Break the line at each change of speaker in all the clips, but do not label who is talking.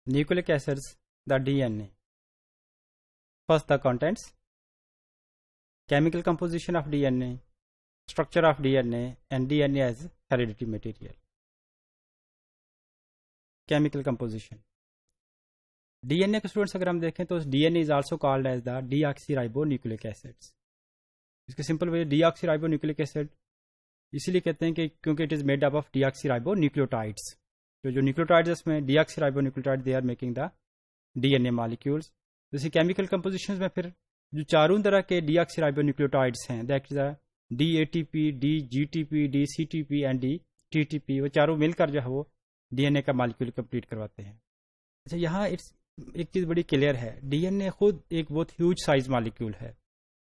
nucleic acids, the DNA. First, the contents, chemical composition of DNA, structure of DNA, and DNA as hereditary material. Chemical composition. DNA के students अगर हम देखें तो DNA is also called as the deoxyribonucleic acids. इसके simple way deoxyribonucleic acid इसीलिए कहते हैं कि क्योंकि it is made up of deoxyribonucleotides. जो न्यूक्लियोटाइड्स इसमें deoxyribonucleotide they are making the DNA molecules. जैसे केमिकल कंपोजिशंस में फिर जो चारों तरह के deoxyribonucleotides हैं, that is DATP, DGTP, DCTP and DTTP, वो चारों मिलकर जो है वो DNA का मॉलिक्यूल कंप्लीट करवाते हैं. अच्छा, यहाँ एक चीज़ बड़ी क्लियर है, DNA खुद एक बहुत ह्यूज साइज मॉलिक्यूल है,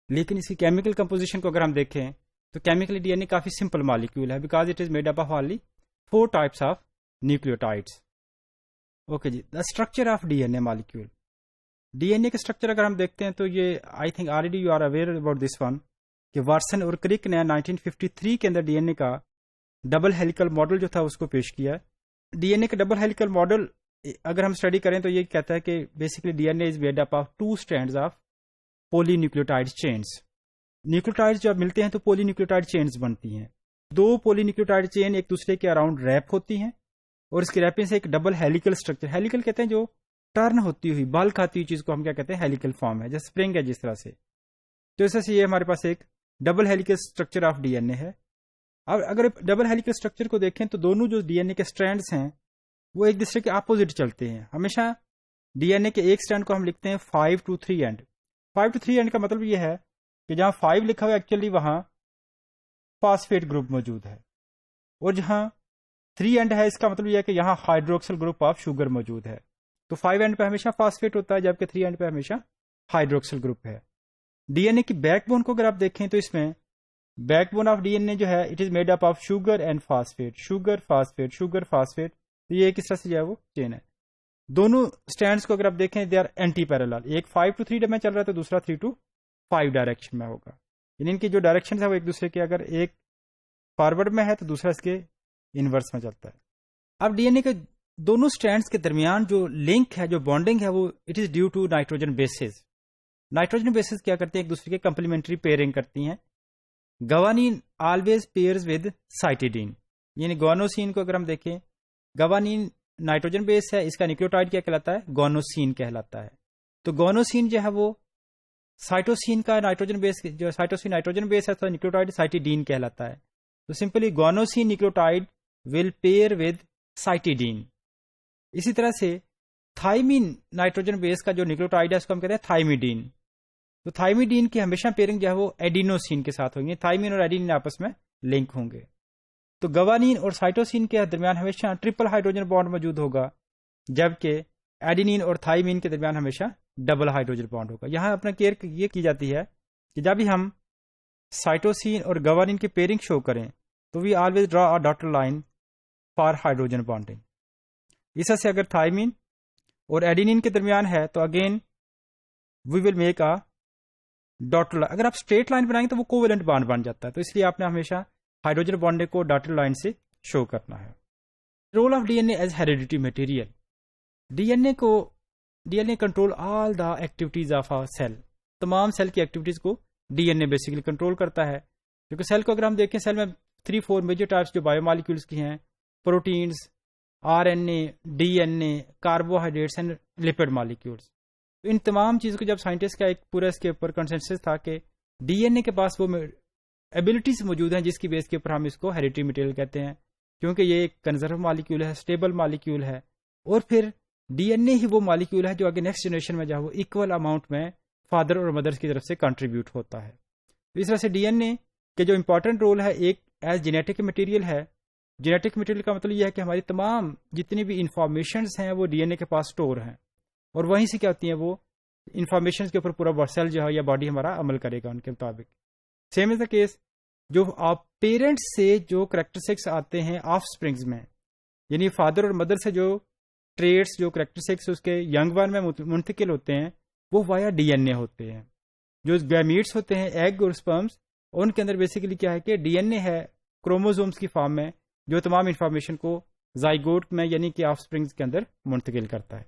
लेकिन इसकी केमिकल कंपोजिशन को अगर हम देखें तो केमिकली DNA काफ़ी सिंपल मॉलिक्यूल है, because it is made up of only 4 types of nucleotides. Okay जी, the structure of DNA molecule. DNA के स्ट्रक्चर अगर हम देखते हैं तो ये I think already you are aware about this one कि वाटसन और क्रिक ने 1953 के अंदर DNA का डबल हेलिकल मॉडल जो था उसको पेश किया. DNA का डबल हेलिकल मॉडल अगर हम स्टडी करें तो ये कहता है कि basically DNA is made up of 2 strands of polynucleotide chains. Nucleotides जब मिलते हैं तो पॉलीन्यूक्लियोटाइड चेन्स बनती हैं. 2 पॉलीन्यूक्लियोटाइड चेन एक दूसरे के अराउंड रैप होती हैं और इसकी रैपिंग से एक डबल हेलिकल स्ट्रक्चर, हेलिकल कहते हैं जो टर्न होती हुई बल खाती हुई चीज को हम क्या कहते हैं, हेलिकल फॉर्म है, जैसे स्प्रिंग है जिस तरह से. तो इस तरह से ये हमारे पास एक double helical structure of DNA है. अब अगर डबल हेलिकल स्ट्रक्चर को देखें तो दोनों जो DNA के स्ट्रैंड्स हैं वो एक दूसरे के अपोजिट चलते हैं. हमेशा DNA के एक स्ट्रैंड को हम लिखते हैं 5 to 3 एंड. 5 to 3 एंड का मतलब ये है कि जहां 5 लिखा हुआ एक्चुअली वहां फॉस्फेट ग्रुप मौजूद है, और जहां 3 एंड है इसका मतलब यह है कि यहां हाइड्रोक्सिल ग्रुप ऑफ शुगर मौजूद है. तो 5 एंड पे हमेशा फॉस्फेट होता है, जबकि 3 एंड पे हमेशा हाइड्रोक्सिल ग्रुप है. DNA की बैकबोन को अगर आप देखें तो इसमें बैकबोन ऑफ DNA जो है it is made up of sugar and phosphate, sugar phosphate, sugar phosphate. तो ये किस तरह से जो है वो चेन है. दोनों स्टैंड्स को अगर आप देखें दे आर एंटी पैरेलल, एक 5 to 3 में चल रहा है तो दूसरा 3 to 5 डायरेक्शन में होगा. इनकी जो डायरेक्शन है वो एक दूसरे के अगर एक फॉरवर्ड में है तो दूसरा इसके इनवर्स में चलता है. अब DNA के दोनों स्ट्रैंड्स के दरमियान जो लिंक है, जो बॉन्डिंग है, वो it is due to nitrogen bases. Nitrogen bases क्या करते हैं, एक दूसरे के कंप्लीमेंट्री पेयरिंग करती हैं. Guanine always pairs with cytidine, यानी गोनोसिन को अगर हम देखें, गवानीन नाइट्रोजन बेस है, इसका न्यूक्लियोटाइड क्या कहलाता है, गोनोसिन कहलाता है. तो गोनोसिन जो है वो साइटोसिन का नाइट्रोजन बेस, जो साइटोसिन नाइट्रोजन बेस है तो न्यूक्लियोटाइड साइटिडीन कहलाता है. तो simply गोनोसिन nucleotide will pair with cytidine. इसी तरह से थाइमिन नाइट्रोजन बेस का जो न्यूक्लियोटाइड है उसको हम कहते हैं थाइमिडीन. तो थाइमिडीन की हमेशा पेयरिंग जो है वो एडिनोसिन के साथ होंगे, थाइमिन और एडिनिन आपस में लिंक होंगे. तो गवानीन और साइटोसिन के दरमियान हमेशा ट्रिपल हाइड्रोजन बॉन्ड मौजूद होगा, जबकि एडिनिन और थाइमिन के दरमियान हमेशा डबल हाइड्रोजन बॉन्ड होगा. यहाँ अपना केयर ये की जाती है कि जब भी हम साइटोसिन और गवानीन की पेयरिंग शो करें तो we always draw a dotted line for hydrogen bonding. इस तरह से अगर थाइमिन और एडिनिन के दरमियान है तो again we will make a dotted line. अगर आप स्ट्रेट लाइन बनाएंगे तो वो कोवेलेंट बॉन्ड बन जाता है, तो इसलिए आपने हमेशा हाइड्रोजन बॉन्ड को डॉटेड लाइन से शो करना है. Role of DNA as heredity material. DNA control all the activities of a cell. तमाम सेल की एक्टिविटीज को DNA बेसिकली कंट्रोल करता है, क्योंकि सेल को अगर हम देखें, सेल में 3-4 मेजर टाइप्स जो बायोमॉलिक्यूल्स की हैं, proteins, RNA, DNA, carbohydrates and lipid molecules. तो इन तमाम चीज़ों को जब साइंटिस्ट का एक पूरा इसके ऊपर कंसेंसस था कि DNA के पास वो एबिलिटीज मौजूद हैं जिसकी बेस के ऊपर हम इसको हेरिडिटी मटेरियल कहते हैं, क्योंकि ये एक कंजर्व मॉलिक्यूल है, स्टेबल मॉलिक्यूल है, और फिर DNA ही वो मॉलिक्यूल है जो आगे नेक्स्ट जनरेशन में जो इक्वल अमाउंट में फादर और मदर्स की तरफ से कंट्रीब्यूट होता है. तो इस तरह से DNA के जो इंपॉर्टेंट रोल है, एक एज जेनेटिक मटेरियल है. जेनेटिक मटेरियल का मतलब यह है कि हमारी तमाम जितनी भी इंफॉर्मेशंस हैं वो DNA के पास स्टोर हैं, और वहीं से क्या होती हैं, वो इंफॉर्मेशन के ऊपर पूरा सेल जो है या बॉडी हमारा अमल करेगा उनके मुताबिक. सेम इज द केस जो आप पेरेंट्स से जो करेक्टरिस्टिक्स आते हैं ऑफ स्प्रिंग्स में, यानी फादर और मदर से जो ट्रेड्स, जो करेक्टरिस्टिक्स उसके यंग वन में मुंतकिल होते हैं, वो वाया DNA होते हैं. जो गैमीट्स होते हैं, एग और स्पर्म्स, उनके अंदर बेसिकली क्या है कि DNA है क्रोमोसोम्स की फॉर्म में, जो तमाम इंफॉर्मेशन को जाइगोट में यानी कि ऑफ स्प्रिंग्स के अंदर मुंतकिल करता है.